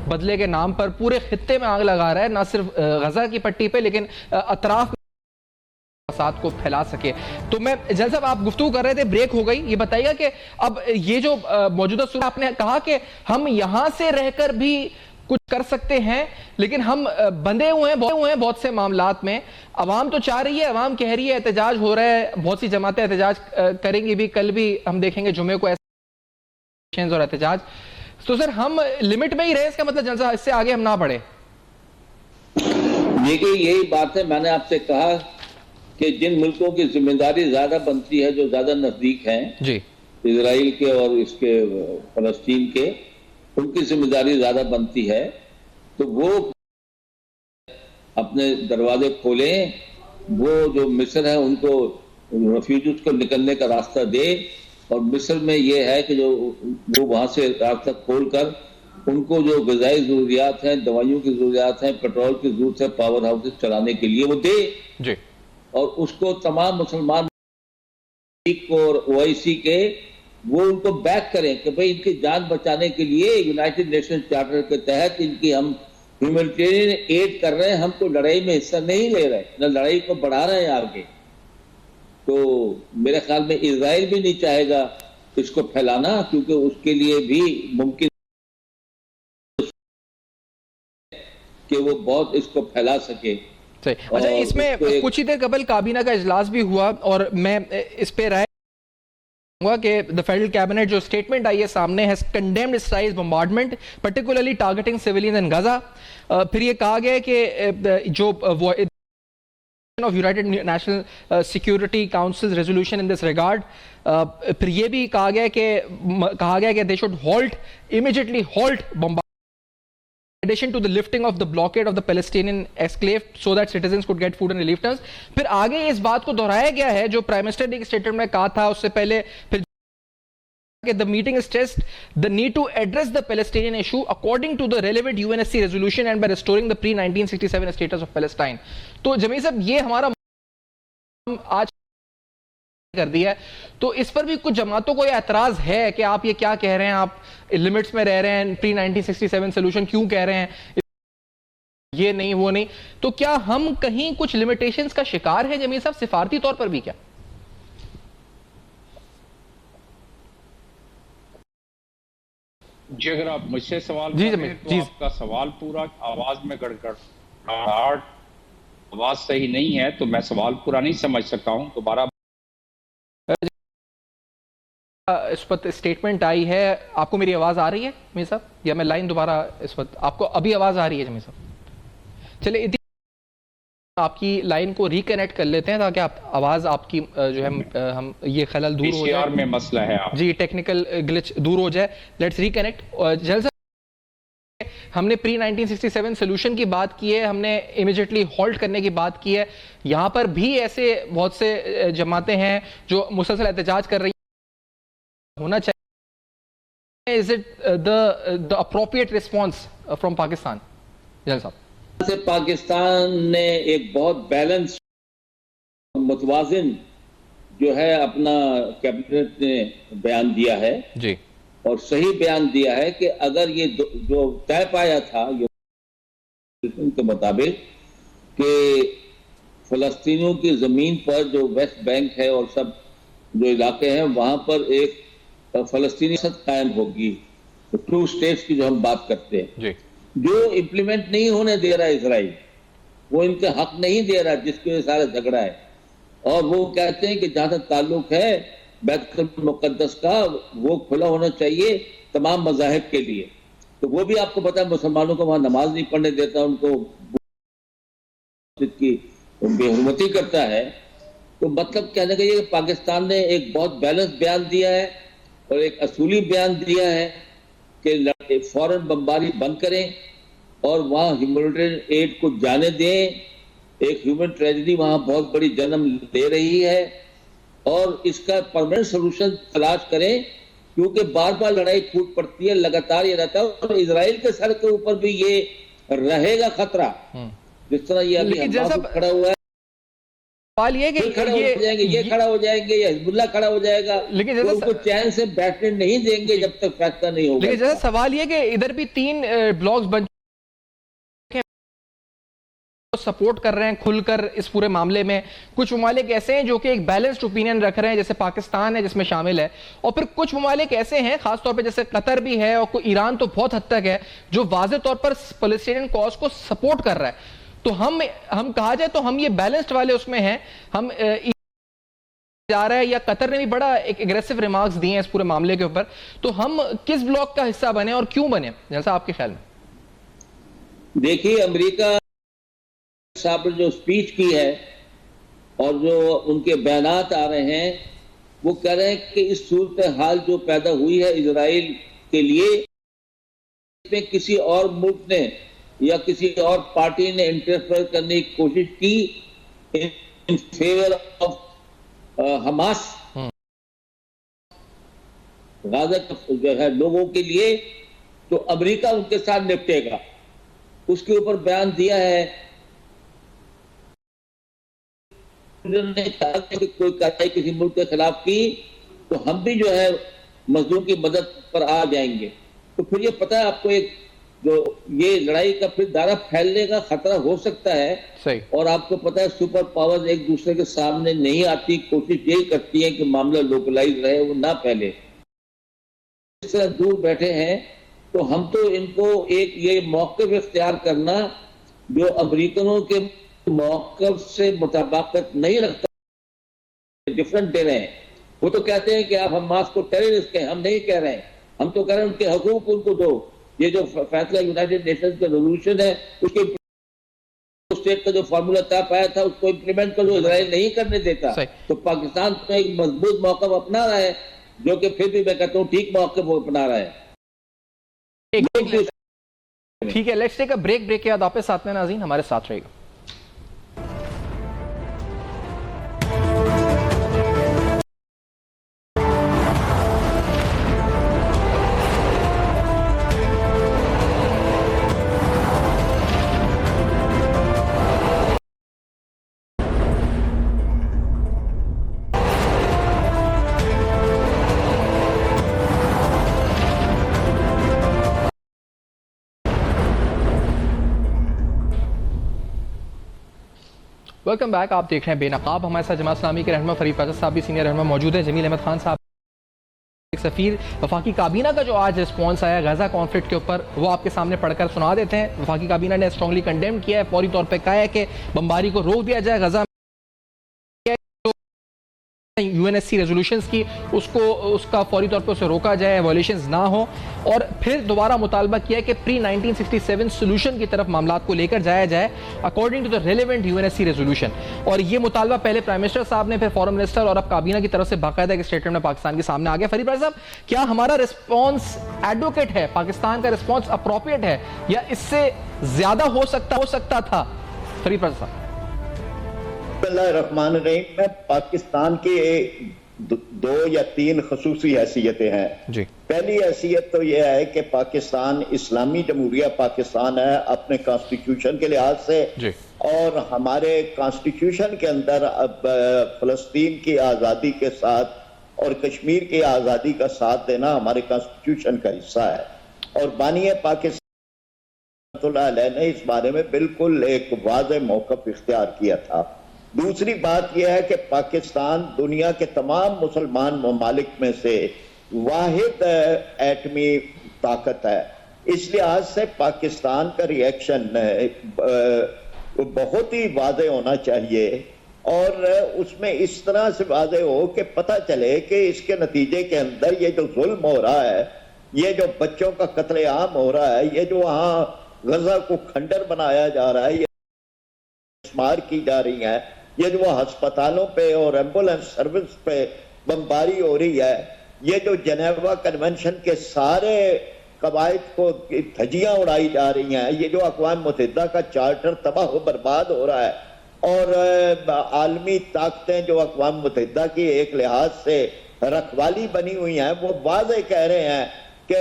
بدلے کے نام پر پورے خطے میں آگ لگا رہا ہے, نہ صرف غزہ کی پٹی پہ لیکن اطراف فساد کو پھیلا سکے. تو میں جلال صاحب آپ گفتگو کر رہے تھے, بریک ہو گئی, یہ بتائیے گا کہ اب یہ جو موجودہ صورت آپ نے کہا کہ ہم یہاں سے رہ کر بھی کچھ کر سکتے ہیں لیکن ہم بندھے ہوئے ہیں بہت سے معاملات میں. عوام تو چاہ رہی ہے, عوام کہہ رہی ہے, احتجاج ہو رہا ہے, بہت سی جماعتیں احتجاج کریں گی بھی, کل بھی ہم دیکھیں گے جمعے کو ایسے اور احتجاج. تو سر ہم لمٹ میں ہی رہے, اس کا مطلب جلسہ اس سے آگے ہم نہ بڑھے؟
دیکھیے یہی بات ہے, میں نے آپ سے کہا کہ جن ملکوں کی ذمہ داری زیادہ بنتی ہے, جو زیادہ نزدیک ہیں
جی
اسرائیل کے اور اس کے فلسطین کے, ان کی ذمہ داری زیادہ بنتی ہے, تو وہ اپنے دروازے کھولیں, وہ جو مصر ہیں ان کو ریفیوجیز کو نکلنے کا راستہ دے, اور مصر میں یہ ہے کہ جو وہ وہاں سے راستہ کھول کر ان کو جو غذائی ضروریات ہیں, دوائیوں کی ضروریات ہیں, پیٹرول کی ضرورت ہے, پاور ہاؤسز چلانے کے لیے وہ دے,
جی, اور
اس کو تمام مسلمان اور OIC کے وہ ان کو بیک کریں کہ بھئی ان کی جان بچانے کے لیے یونائٹڈ نیشن چارٹر کے تحت ان کی ہم ہیومینیٹیرین ایڈ کر رہے ہیں, ہم کو لڑائی میں حصہ نہیں لے رہے, نہ لڑائی کو بڑھا رہے ہیں آگے. تو میرے خیال میں اسرائیل بھی نہیں چاہے گا اس کو پھیلانا, کیونکہ اس کے لیے بھی ممکن کہ وہ بہت اس کو پھیلا سکے.
اچھا, اس میں کچھ ہی دیر قبل کابینہ کا اجلاس بھی ہوا اور میں اس پہ رائے ہوں گا کہ the federal cabinet جو سٹیٹمنٹ آئی ہے سامنے has condemned Israel's bombardment particularly targeting civilians in Gaza. پھر یہ کہا گیا کہ جو of United National Security Council's resolution in this regard, پھر یہ بھی کہا گیا کہ they should immediately halt bombardment in addition to the lifting of the blockade of the Palestinian enclave so that citizens could get food and relief terms. پھر آگے اس بات کو دہرایا گیا ہے جو پرائم منسٹر نے ایک اسٹیٹمنٹ میں کہا تھا اس سے پہلے, پھر کہ the meeting stressed the need to address the Palestinian issue according to the relevant UNSC resolution and by restoring the pre-1967 status of Palestine. تو جمیل صاحب یہ ہمارا آج کر دیا ہے, تو اس پر بھی کچھ جماعتوں کو یہ اعتراض ہے کہ آپ یہ کیا کہہ رہے ہیں, آپ لمٹس میں رہ رہے ہیں, pre-1967 سولوشن کیوں کہہ رہے ہیں, یہ نہیں وہ نہیں. تو کیا ہم کہیں کچھ لمیٹیشنز کا شکار ہیں جمیل صاحب, سفارتی طور پر بھی کیا؟
جی اگر آپ مجھ سے سوال
جی
کریں تو آپ کا سوال پورا آواز میں گڑگڑاہٹ, آواز صحیح نہیں ہے, تو میں سوال پورا نہیں سمجھ سکا ہوں. دوبارہ
اس وقت اسٹیٹمنٹ آئی ہے, آپ کو میری آواز آ رہی ہے جمیل صاحب, یا میں لائن دوبارہ اس وقت آپ کو ابھی آواز آ رہی ہے جمیل صاحب؟ چلے آپ کی لائن کو ریکنیکٹ کر لیتے ہیں تاکہ آواز آپ کی جو ہے ہم یہ خلل دور ہو جائے.
میں مسئلہ ہے
جی, ٹیکنیکل گلچ دور ہو جائے. Let's reconnect. جلد سے ہم نے pre-1967 سولوشن کی بات کی ہے, ہم نے امیجیٹلی ہالٹ کرنے کی بات کی ہے. یہاں پر بھی ایسے بہت سے جماعتیں ہیں جو مسلسل احتجاج کر رہی ہیں, ہونا چاہیے. Is it the appropriate response from Pakistan? جلد صاحب
سے پاکستان نے ایک بہت بیلنس متوازن جو ہے اپنا کیبنٹ نے بیان دیا ہے
جی,
اور صحیح بیان دیا ہے کہ اگر یہ جو طے پایا تھا کے مطابق کہ فلسطینیوں کی زمین پر جو ویسٹ بینک ہے اور سب جو علاقے ہیں وہاں پر ایک فلسطینی ریاست قائم ہوگی, ٹو اسٹیٹس کی جو ہم بات کرتے ہیں
جی,
جو امپلیمنٹ نہیں ہونے دے رہا اسرائیل, وہ ان کا حق نہیں دے رہا, جس کے سارا جھگڑا ہے. اور وہ کہتے ہیں کہ جہاں تک تعلق ہے بیت المقدس کا, وہ کھلا ہونا چاہیے تمام مذاہب کے لیے. تو وہ بھی آپ کو پتا ہے مسلمانوں کو وہاں نماز نہیں پڑھنے دیتا, ان کو کی بے حرمتی کرتا ہے. تو مطلب کہنے کا یہ کہ پاکستان نے ایک بہت بیلنس بیان دیا ہے اور ایک اصولی بیان دیا ہے کہ فوراً بمباری بند کریں اور وہاں ہیومینیٹیرین ایڈ کو جانے دیں. ایک ہیومن ٹریجڈی وہاں بہت بڑی جنم لے رہی ہے اور اس کا پرماننٹ سولوشن تلاش کریں, کیونکہ بار بار لڑائی پھوٹ پڑتی ہے, لگاتار یہ رہتا ہے اور اسرائیل کے سر کے اوپر بھی یہ رہے گا خطرہ, جس طرح یہ ابھی حماس کھڑا ہوا ہے.
سوال یہ کہ
یہ کھڑا ہو جائیں گے یا حزب اللہ کھڑا ہو جائے گا,
لیکن
ان کو چین سے بیٹھنے نہیں دیں گے جب تک فیصلہ نہیں ہوگا.
لیکن جیسا سوال یہ کہ ادھر بھی 3 بلاکس بن سپورٹ کر رہے ہیں کھل کر اس پورے معاملے میں. کچھ ممالک ایسے ہیں جو کہ ایک بیلنسڈ اوپینین رکھ رہے ہیں, جیسے پاکستان ہے جس میں شامل ہے, اور پھر کچھ ممالک ایسے ہیں خاص طور پہ جیسے قطر بھی ہے اور ایران تو بہت حد تک ہے جو واضح طور پر فلسطینین کاز کو سپورٹ کر رہا ہے. تو ہم کہا جائے تو ہم یہ بیلنسڈ والے اس میں ہیں, ہم جا رہا ہے, یا قطر نے بھی بڑا ایک اگریسو ریمارکس دیے ہیں اس پورے معاملے کے اوپر, تو ہم کس بلاک کا حصہ بنے اور کیوں بنے, جیسا آپ کے خیال میں؟
دیکھیے, امریکہ صاحب نے جو سپیچ کی ہے اور جو ان کے بیانات آ رہے ہیں وہ کہہ رہے ہیں کہ اس صورتحال جو پیدا ہوئی ہے اسرائیل کے لیے, اس میں کسی اور ملک نے یا کسی اور پارٹی نے انٹرفیئر کرنے کی کوشش کی in favour of Hamas, Gaza جو ہے لوگوں کے لیے, تو امریکہ ان کے ساتھ نپٹے گا. اس کے اوپر بیان دیا ہے نے کہا کہ کوئی کارروائی کسی ملک کے خلاف کی تو ہم بھی جو ہے مظلوم کی مدد پر آ جائیں گے. تو پھر یہ پتہ ہے آپ کو, ایک جو یہ لڑائی کا پھر دائرہ پھیلنے کا خطرہ ہو سکتا ہے.
صحیح.
اور آپ کو پتہ ہے سپر پاورز ایک دوسرے کے سامنے نہیں آتی, کوشش یہی کرتی ہے کہ معاملہ لوکلائز رہے, وہ نہ پھیلے. اس طرح دور بیٹھے ہیں تو ہم تو ان کو ایک یہ موقف اختیار کرنا جو امریکنوں کے موقف سے مطابقت نہیں رکھتا, ڈیفرنٹ دے رہے ہیں. وہ تو کہتے ہیں کہ آپ حماس کو ٹیررسٹ کہیں, ہم نہیں کہہ رہے ہیں, ہم تو کہہ رہے ہیں ان کے حقوق ان کو دو. یہ جو فیصلہ یونائٹڈ نیشنز کا ریزولوشن ہے اس کے اسٹیٹ کا جو فارمولا طے پایا تھا اس کو امپلیمنٹ کر, جو اسرائیل نہیں کرنے دیتا. تو پاکستان تو ایک مضبوط موقف اپنا رہا ہے, جو کہ پھر بھی میں کہتا ہوں ٹھیک موقف وہ اپنا رہا ہے.
ٹھیک ہے, let's take a break. Break کے بعد واپس آتے ہیں ناظرین, ہمارے ساتھ رہے گا. Welcome back. آپ دیکھ رہے ہیں بے نقاب. ہمارے ساتھ جماعت اسلامی کے رہنما فرید فیصل صاحب بھی سینئر رہنما موجود ہیں. جمیل احمد خان صاحب سفیر. وفاقی کابینہ کا جو آج رسپانس آیا غزہ کانفلکٹ کے اوپر وہ آپ کے سامنے پڑھ کر سنا دیتے ہیں. وفاقی کابینہ نے اسٹرانگلی کنڈیم کیا ہے, فوری طور پہ کہا ہے کہ بمباری کو روک دیا جائے, Gaza U N S C resolutions کی اس کا فوری طور پہ اسے روکا جائے, وائلیشنز نہ ہوں, اور پھر دوبارہ مطالبہ کیا کہ پری 1967 سولوشن کی طرف معاملات کو لے کر جایا جائے according to the relevant U N S C resolution. اور یہ مطالبہ پہلے پرائم منسٹر صاحب نے, پھر فارن منسٹر اور اب کابینہ کی طرف سے باقاعدہ ایک اسٹیٹمنٹ میں پاکستان کے سامنے آ گیا. فرید بھائی صاحب, کیا ہمارا رسپانس ایڈوکیٹ ہے, پاکستان کا رسپانس اپروپریٹ ہے, یا اس سے زیادہ ہو سکتا تھا؟ فرید بھائی صاحب.
بسم اللہ الرحمن الرحیم. میں پاکستان کے 2 یا 3 خصوصی حیثیتیں ہیں.
جی.
پہلی حیثیت تو یہ ہے کہ پاکستان اسلامی جمہوریہ پاکستان ہے اپنے کانسٹیٹیوشن کے لحاظ سے,
جی.
اور ہمارے کانسٹیٹیوشن کے اندر اب فلسطین کی آزادی کے ساتھ اور کشمیر کی آزادی کا ساتھ دینا ہمارے کانسٹیٹیوشن کا حصہ ہے. اور بانی پاکستان اللہ علیہ نے اس بارے میں بالکل ایک واضح موقف اختیار کیا تھا. دوسری بات یہ ہے کہ پاکستان دنیا کے تمام مسلمان ممالک میں سے واحد ایٹمی طاقت ہے. اس لحاظ سے پاکستان کا ریئیکشن بہت ہی واضح ہونا چاہیے, اور اس میں اس طرح سے واضح ہو کہ پتہ چلے کہ اس کے نتیجے کے اندر یہ جو ظلم ہو رہا ہے, یہ جو بچوں کا قتل عام ہو رہا ہے, یہ جو وہاں غزہ کو کھنڈر بنایا جا رہا ہے, یہ شمار کی جا رہی ہیں, یہ جو ہسپتالوں پہ اور ایمبولینس سروس پہ بمباری ہو رہی ہے، یہ جو جنیوا کنونشن کے سارے قواعد کو دھجیاں اڑائی جا رہی ہیں، یہ جو اقوام متحدہ کا چارٹر تباہ و برباد ہو رہا ہے، اور عالمی طاقتیں جو اقوام متحدہ کی ایک لحاظ سے رکھوالی بنی ہوئی ہیں، وہ واضح کہہ رہے ہیں کہ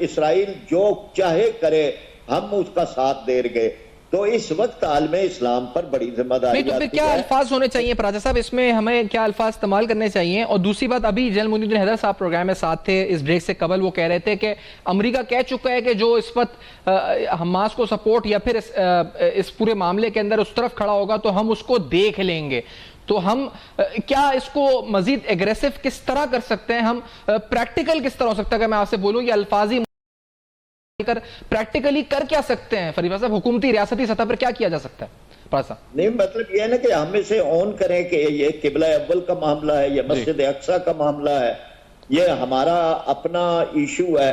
اسرائیل جو چاہے کرے ہم اس کا ساتھ دیں گے. تو اس وقت عالم اسلام پر بڑی ذمہ داری
تو کیا الفاظ ہونے چاہیے پراجا صاحب، اس میں ہمیں کیا الفاظ استعمال کرنے چاہیے؟ اور دوسری بات، ابھی جنرل منیر حیدر صاحب پروگرام میں ساتھ تھے اس بریک سے قبل، وہ کہہ رہے تھے کہ امریکہ کہہ چکا ہے کہ جو اس وقت حماس کو سپورٹ یا پھر اس پورے معاملے کے اندر اس طرف کھڑا ہوگا تو ہم اس کو دیکھ لیں گے. تو ہم کیا اس کو مزید ایگریسو کس طرح کر سکتے ہیں، ہم پریکٹیکل کس طرح ہو سکتا ہے؟ کہ میں آپ سے بولوں یہ الفاظی پریکٹیکلی کر کیا سکتے ہیں فریبہ صاحب، حکومتی ریاستی سطح پر کیا کیا جا سکتا ہے؟
نہیں، مطلب یہ ہے نا کہ ہم اسے اون کریں کہ یہ قبلہ اول کا معاملہ ہے، یہ مسجد اقصیٰ کا معاملہ ہے، یہ ہمارا اپنا ایشو ہے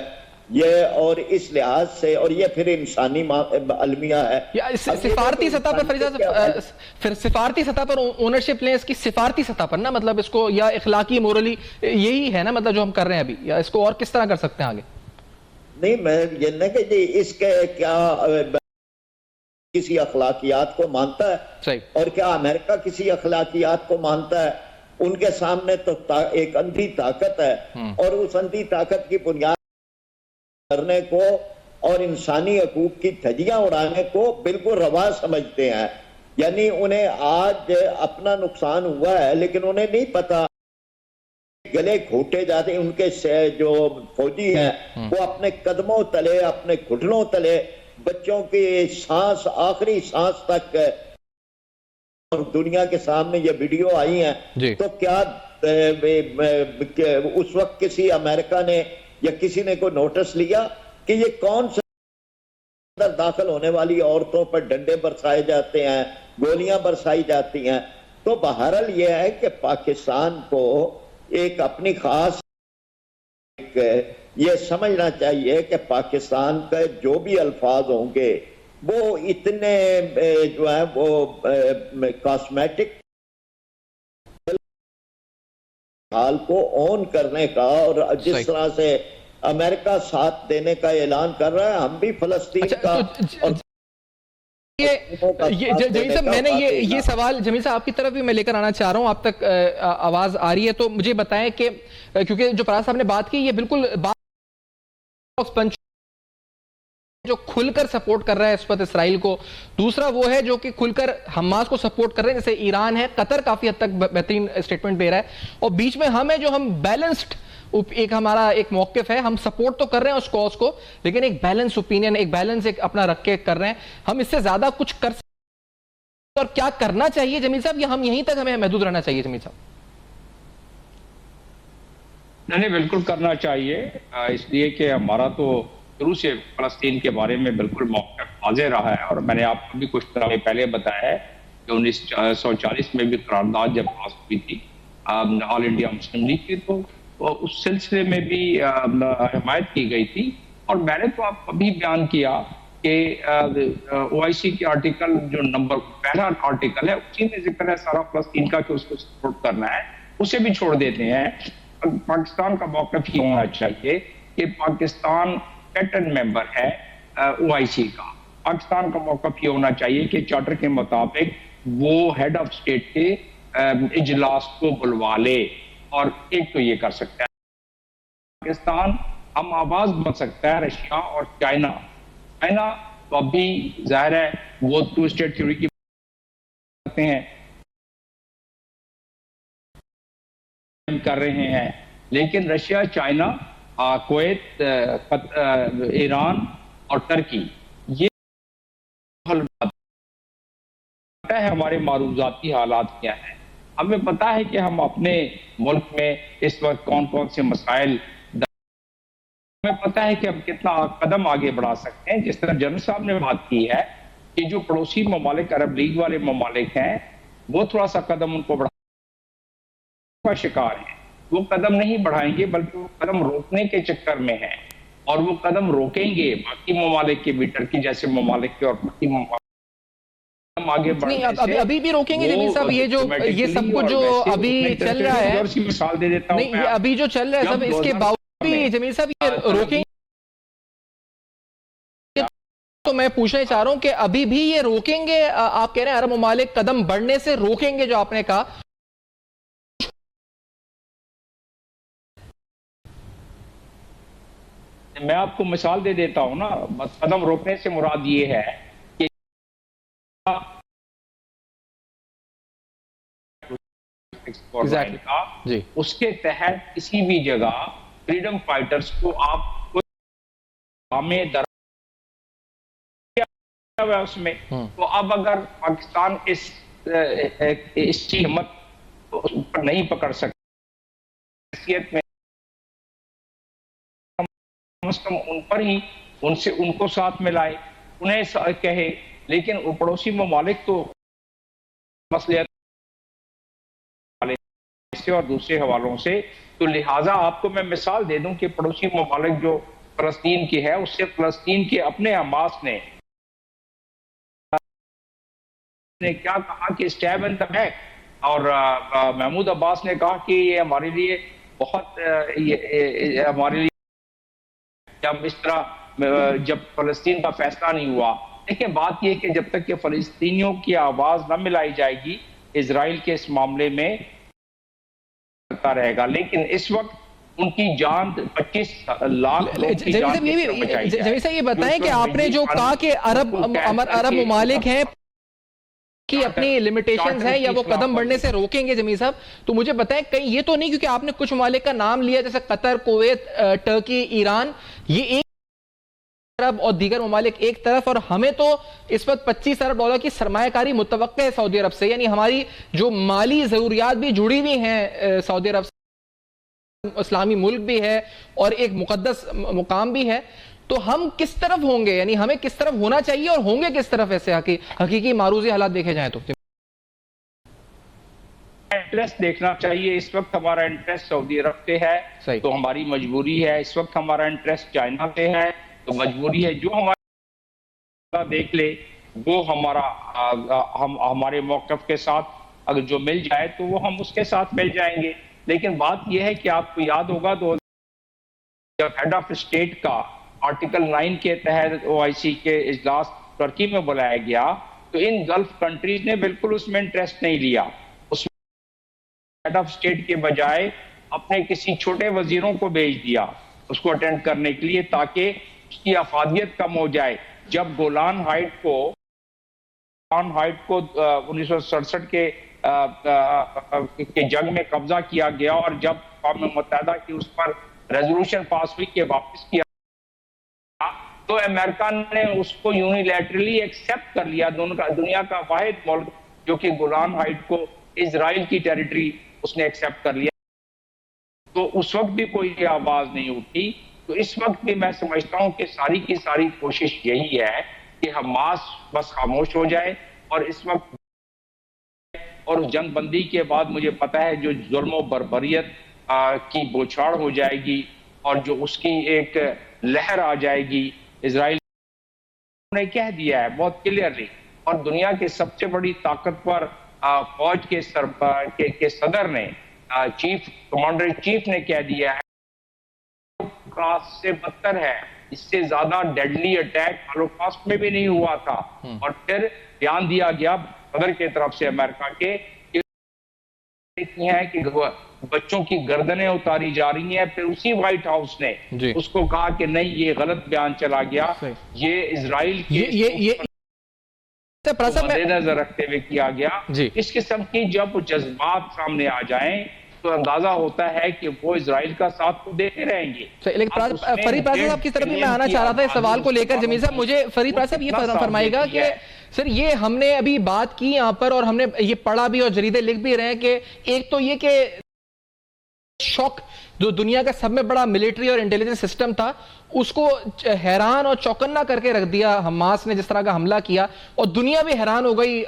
یہ، اور اس لحاظ سے، اور یہ پھر انسانی المیہ ہے.
سفارتی سطح پر فریدہ صاحب، پھر سفارتی سطح پر اونرشپ لیں اس کی، سفارتی سطح پر نا، مطلب اس کو یا اخلاقی مورلی یہی ہے نا، مطلب جو ہم کر رہے ہیں ابھی، یا اس کو اور کس طرح کر سکتے ہیں آگے؟
نہیں، میں یہ نہ کہ جی اس کے کیا کسی اخلاقیات کو مانتا ہے، اور کیا امریکہ کسی اخلاقیات کو مانتا ہے؟ ان کے سامنے تو ایک اندھی طاقت ہے، اور اس اندھی طاقت کی بنیاد کرنے کو اور انسانی حقوق کی دھجیاں اڑانے کو بالکل روا سمجھتے ہیں. یعنی انہیں آج اپنا نقصان ہوا ہے لیکن انہیں نہیں پتا، گلے گھوٹے جاتے ہیں. ان کے جو فوجی ہیں وہ اپنے قدموں تلے، اپنے گھٹنوں تلے بچوں کی سانس، آخری سانس تک، اور دنیا کے سامنے یہ ویڈیو آئی ہیں. تو کیا اس وقت کسی امریکہ نے یا کسی نے کوئی نوٹس لیا کہ یہ کون سے اندر داخل ہونے والی عورتوں پر ڈنڈے برسائے جاتے ہیں، گولیاں برسائی جاتی ہیں؟ تو بہرحال یہ ہے کہ پاکستان کو ایک اپنی خاص یہ سمجھنا چاہیے کہ پاکستان کے جو بھی الفاظ ہوں گے وہ اتنے جو ہیں وہ کاسمیٹک حال کو اون کرنے کا، اور جس طرح سے امریکہ ساتھ دینے کا اعلان کر رہا ہے، ہم بھی فلسطین کا.
جمیل صاحب، میں نے یہ سوال جمیل صاحب آپ کی طرف بھی میں لے کر آنا چاہ رہا ہوں، آپ تک آواز آ رہی ہے تو مجھے بتائیں کہ کیونکہ جو فراز صاحب نے بات کی یہ بالکل جو کھل کر سپورٹ کر رہا ہے اس وقت اسرائیل کو، دوسرا وہ ہے جو کہ کھل کر حماس کو سپورٹ کر رہے ہیں، جیسے ایران ہے، قطر کافی حد تک بہترین اسٹیٹمنٹ دے رہا ہے، اور بیچ میں ہم ہیں جو ہم بیلنسڈ ایک ہمارا ایک موقف ہے، ہم سپورٹ تو کر رہے ہیں اس کاز کو لیکن ایک بیلنس اوپینین، ایک بیلنس ایک اپنا رکھ کے کر رہے ہیں. ہم اس سے زیادہ کچھ کر سکتے ہیں اور کیا کرنا چاہیے جمیل صاحب، یا ہم یہیں تک ہمیں محدود رہنا چاہیے جمیل صاحب؟
نہیں، بالکل کرنا چاہیے، اس لیے کہ ہمارا تو شروع سے فلسطین کے بارے میں بالکل موقف واضح رہا ہے، اور میں نے آپ کو بھی کچھ طرح پہلے بتایا ہے کہ 1940 میں بھی قرارداد جب پاس ہوئی تھی آل انڈیا مسلم لیگ کی، تو اس سلسلے میں بھی حمایت کی گئی تھی. اور میں نے تو آپ کو ابھی بیان کیا کہ OIC کے آرٹیکل جو نمبر پہلا آرٹیکل ہے اسی میں ذکر ہے سارا فلسطین کا کہ اس کو سپورٹ کرنا ہے، اسے بھی چھوڑ دیتے ہیں. پاکستان کا موقف یہ ہونا چاہیے کہ پاکستان پیٹرن ممبر ہے OIC کا. پاکستان کا موقف یہ ہونا چاہیے کہ چارٹر کے مطابق وہ ہیڈ آف اسٹیٹ کے اجلاس کو بلوا لے، اور ایک تو یہ کر سکتا ہے پاکستان ہم آواز بن سکتا ہے رشیا اور چائنا تو ابھی ظاہر ہے وہ 2 اسٹیٹ تھیوری کی کرتے ہیں، کر رہے ہیں، لیکن رشیا، چائنا، کویت، ایران اور ترکی یہ ہے ہمارے معروضاتی حالات کیا ہیں. ہمیں پتا ہے کہ ہم اپنے ملک میں اس وقت کون کون سے مسائل، ہمیں پتا ہے کہ ہم کتنا قدم آگے بڑھا سکتے ہیں. جس طرح جنرل صاحب نے بات کی ہے کہ جو پڑوسی ممالک، عرب لیگ والے ممالک ہیں، وہ تھوڑا سا قدم ان کو بڑھانے کا شکار ہیں. وہ قدم نہیں بڑھائیں گے بلکہ وہ قدم روکنے کے چکر میں ہیں، اور وہ قدم روکیں گے باقی ممالک کے بھی، ٹرکی جیسے ممالک کے اور باقی ممالک قدم آگے بڑھنے سے
ابھی بھی روکیں گے جمیل صاحب یہ سب کچھ جو ابھی چل رہا ہے؟
مثال دے دیتا ہوں
نہیں، یہ ابھی جو چل رہا ہے سب، اس کے باوجود بھی جمیل صاحب یہ روکیں گے؟ تو میں پوچھنا چاہ رہا ہوں کہ ابھی بھی یہ روکیں گے؟ آپ کہہ رہے ہیں عرب ممالک قدم بڑھنے سے روکیں گے، جو آپ نے کہا.
میں آپ کو مثال دے دیتا ہوں نا. قدم روکنے سے مراد یہ ہے کہ اس کے تحت کسی بھی جگہ فریڈم فائٹرز کو آپ اس میں، تو اب اگر پاکستان اس کی ہمت پر نہیں پکڑ سکتے میں ان پر ہی ان کو ساتھ ملائے، انہیں کہے. لیکن پڑوسی ممالک تو مسئلے سے اور دوسرے حوالوں سے، تو لہٰذا آپ کو میں مثال دے دوں کہ پڑوسی ممالک جو فلسطین کی ہے، اس سے فلسطین کے اپنے حماس نے کیا کہا کہ اسٹیب ان دا بیک، اور محمود عباس نے کہا کہ یہ ہمارے لیے بہت ہمارے لیے جب اس طرح جب فلسطین کا فیصلہ نہیں ہوا. لیکن بات یہ کہ جب تک کہ فلسطینیوں کی آواز نہ ملائی جائے گی اسرائیل کے اس معاملے میں کرتا رہے گا. لیکن اس وقت ان کی جان 25 لاکھ
جمیل صاحب یہ بتائیں کہ آپ نے جو کہا کہ عرب ممالک ہیں کی اپنی لیمیٹیشنز ہیں یا وہ قدم بڑھنے سے روکیں گے، جمیل صاحب تو مجھے بتائیں کہیں یہ تو نہیں، کیونکہ آپ نے کچھ ممالک کا نام لیا جیسے قطر، کویت، ٹرکی، ایران، یہ ایک طرف اور دیگر ممالک ایک طرف، اور ہمیں تو اس وقت $25 ارب کی سرمایہ کاری متوقع ہے سعودی عرب سے، یعنی ہماری جو مالی ضروریات بھی جڑی ہوئی ہیں سعودی عرب سے، اسلامی ملک بھی ہے اور ایک مقدس مقام بھی ہے. تو ہم کس طرف ہوں گے، یعنی ہمیں کس طرف ہونا چاہیے اور ہوں گے کس طرف ایسے حقیقی معروضی حالات دیکھے جائیں تو؟
انٹرسٹ دیکھنا چاہیے. اس وقت ہمارا انٹرسٹ سعودی عرب سے ہے تو ہماری مجبوری ہے. اس وقت ہمارا انٹرسٹ چائنا سے ہے تو مجبوری ہے. جو ہمارا دیکھ لے وہ ہمارے موقف کے ساتھ اگر جو مل جائے تو وہ ہم اس کے ساتھ مل جائیں گے. لیکن بات یہ ہے کہ آپ کو یاد ہوگا تو جب ہیڈ آف اسٹیٹ کا آرٹیکل 9 کے تحت OIC کے اجلاس ترکی میں بلایا گیا تو ان گلف کنٹریز نے بالکل اس میں انٹرسٹ نہیں لیا. اس میں ہیڈ آف اسٹیٹ کے بجائے اپنے کسی چھوٹے وزیروں کو بھیج دیا اس کو اٹینڈ کرنے کے لیے تاکہ اس کی افادیت کم ہو جائے. جب گولان ہائٹ کو 1967 کے جنگ میں قبضہ کیا گیا اور جب اقوام متحدہ کی اس پر ریزولوشن پاس ہوئی کہ واپس کیا تو امریکہ نے اس کو یونیلیٹرلی ایکسپٹ کر لیا. دنیا کا واحد ملک جو کہ گولان ہائٹ کو اسرائیل کی ٹیریٹری اس نے ایکسپٹ کر لیا. تو اس وقت بھی کوئی آواز نہیں اٹھی. تو اس وقت بھی میں سمجھتا ہوں کہ ساری کی ساری کوشش یہی ہے کہ حماس بس خاموش ہو جائے. اور اس وقت اور جنگ بندی کے بعد مجھے پتا ہے جو ظلم و بربریت کی بوچھاڑ ہو جائے گی اور جو اس کی ایک لہر آ جائے گی. اسرائیل نے کہہ دیا ہے بہت کلیئرلی اور دنیا کے سب سے بڑی طاقتور فوج کے صدر نے چیف کمانڈر چیف نے کہہ دیا ہے سے بدتر ہے. اس سے زیادہ ڈیڈلی اٹیک ہولوکاسٹ میں بھی نہیں ہوا تھا. اور پھر بیان دیا گیا صدر کی طرف سے امریکہ کے کہ بچوں کی گردنیں اتاری جا رہی ہیں. پھر اسی وائٹ ہاؤس نے اس کو کہا کہ نہیں یہ غلط بیان چلا گیا. یہ اسرائیل کے مد نظر رکھتے ہوئے کیا گیا. اس قسم کی جب جذبات سامنے آ جائیں تو اندازہ ہوتا ہے کہ وہ اسرائیل کا ساتھ کو دیتے رہیں گے.
فرید پراسد صاحب کی طرف بھی میں آنا چاہ رہا تھا اس سوال کو لے کر. جمیل صاحب مجھے فرید پراسد صاحب یہ فرمائے گا کہ سر یہ ہم نے ابھی بات کی یہاں پر اور ہم نے یہ پڑھا بھی اور جریدے لکھ بھی رہے ہیں کہ ایک تو یہ کہ شوک جو دنیا کا سب میں بڑا ملٹری اور انٹیلیجنس سسٹم تھا اس کو حیران اور چوکنا کر کے رکھ دیا حماس نے جس طرح کا حملہ کیا اور دنیا بھی حیران ہو گئی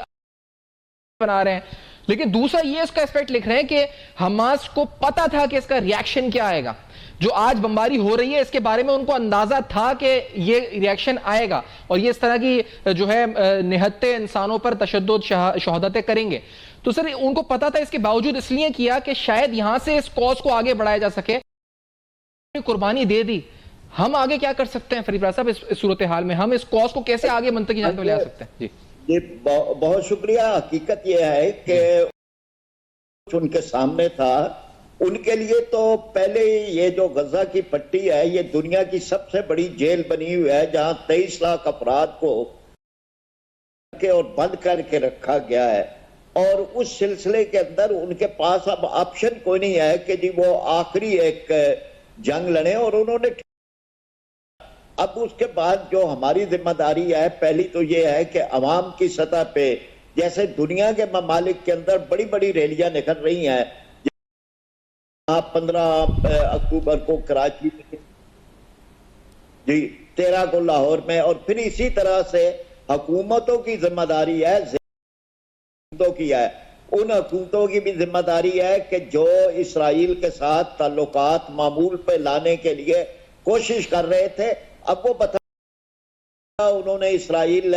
بنا رہے ہیں. لیکن دوسرا یہ اس کا اسپیکٹ لکھ رہے ہیں کہ حماس کو پتا تھا کہ اس کا ریاکشن کیا آئے گا. جو آج بمباری ہو رہی ہے اس کے بارے میں ان کو اندازہ تھا کہ یہ ریاکشن آئے گا اور یہ اس طرح کی جو ہے نہتے انسانوں پر تشدد شہادتیں کریں گے. تو سر ان کو پتا تھا, اس کے باوجود اس لیے کیا کہ شاید یہاں سے اس کوز کو آگے بڑھایا جا سکے, قربانی دے دی. ہم آگے کیا کر سکتے ہیں فرید صاحب اس صورتحال میں؟ ہم اس کوز کو کیسے آگے منطقی جانب لے آ سکتے ہیں؟ جی
یہ بہت شکریہ. حقیقت یہ ہے کہ ان کے سامنے تھا. ان کے لیے تو پہلے یہ جو غزہ کی پٹی ہے یہ دنیا کی سب سے بڑی جیل بنی ہوئی ہے, جہاں 23 لاکھ افراد کو اور بند کر کے رکھا گیا ہے. اور اس سلسلے کے اندر ان کے پاس اب آپشن کوئی نہیں ہے کہ جی وہ آخری ایک جنگ لڑیں. اور انہوں نے اب اس کے بعد جو ہماری ذمہ داری ہے, پہلی تو یہ ہے کہ عوام کی سطح پہ جیسے دنیا کے ممالک کے اندر بڑی بڑی ریلیاں نکل رہی ہیں, 15 اکتوبر کو کراچی میں, جی 13 کو لاہور میں, اور پھر اسی طرح سے حکومتوں کی ذمہ داری ہے, کی ہے ان حکومتوں کی بھی ذمہ داری ہے کہ جو اسرائیل کے ساتھ تعلقات معمول پہ لانے کے لیے کوشش کر رہے تھے, اب وہ بتا انہوں نے اسرائیل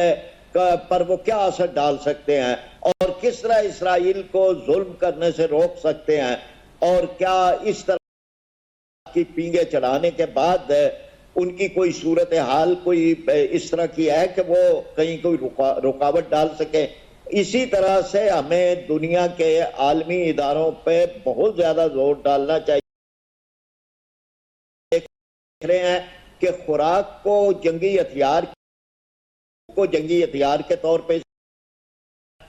پر وہ کیا اثر ڈال سکتے ہیں اور کس طرح اسرائیل کو ظلم کرنے سے روک سکتے ہیں, اور کیا اس طرح کی پینگے چڑھانے کے بعد ان کی کوئی صورتحال کوئی اس طرح کی ہے کہ وہ کہیں کوئی رکاوٹ ڈال سکے. اسی طرح سے ہمیں دنیا کے عالمی اداروں پہ بہت زیادہ زور ڈالنا چاہیے. دیکھ رہے ہیں کہ خوراک کو جنگی ہتھیار کے طور پہ,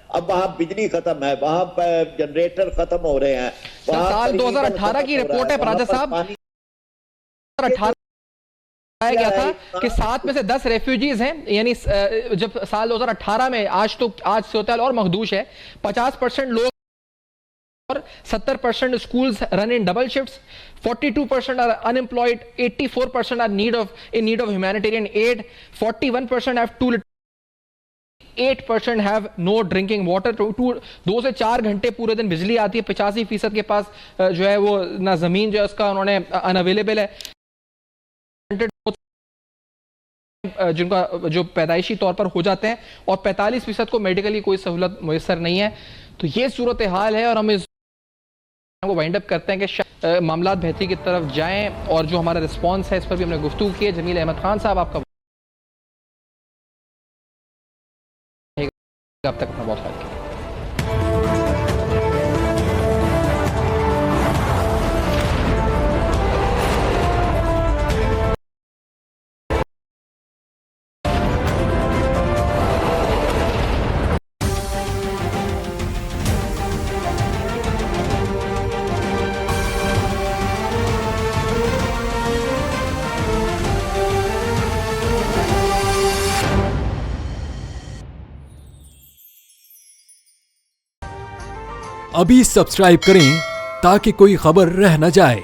اب وہاں بجلی ختم ہے, وہاں پہ جنریٹر ختم ہو رہے ہیں.
سال 2018 کی رپورٹ ہے پراجا صاحب, 2018 آیا گیا تھا کہ 7 میں سے 10 ریفیوجیز ہیں, یعنی جب سال 2018 میں, آج صورتحال اور مخدوش ہے, 50% لوگ اور 70% schools run in double shifts, 42% are unemployed, 84% are in need of humanitarian aid, 41% have 8% have no drinking water. 2 سے 4 گھنٹے پورے دن بجلی آتی ہے, 85% کے پاس جو ہے وہ نہ زمین جو ہے اس کا انہوں نے unavailable ہے, جن کا جو پیدائشی طور پر ہو جاتے ہیں, اور 45% کو میڈیکلی کوئی سہولت میسر نہیں ہے. تو یہ صورتحال ہے اور ہم اس کو وائنڈ اپ کرتے ہیں کہ معاملات بہتری کی طرف جائیں, اور جو ہمارا رسپانس ہے اس پر بھی ہم نے گفتگو کی ہے. جمیل احمد خان صاحب آپ کا اب تک اپنا بہت خیال کیا.
ابھی سبسکرائب کریں تاکہ کوئی خبر رہ نہ جائے.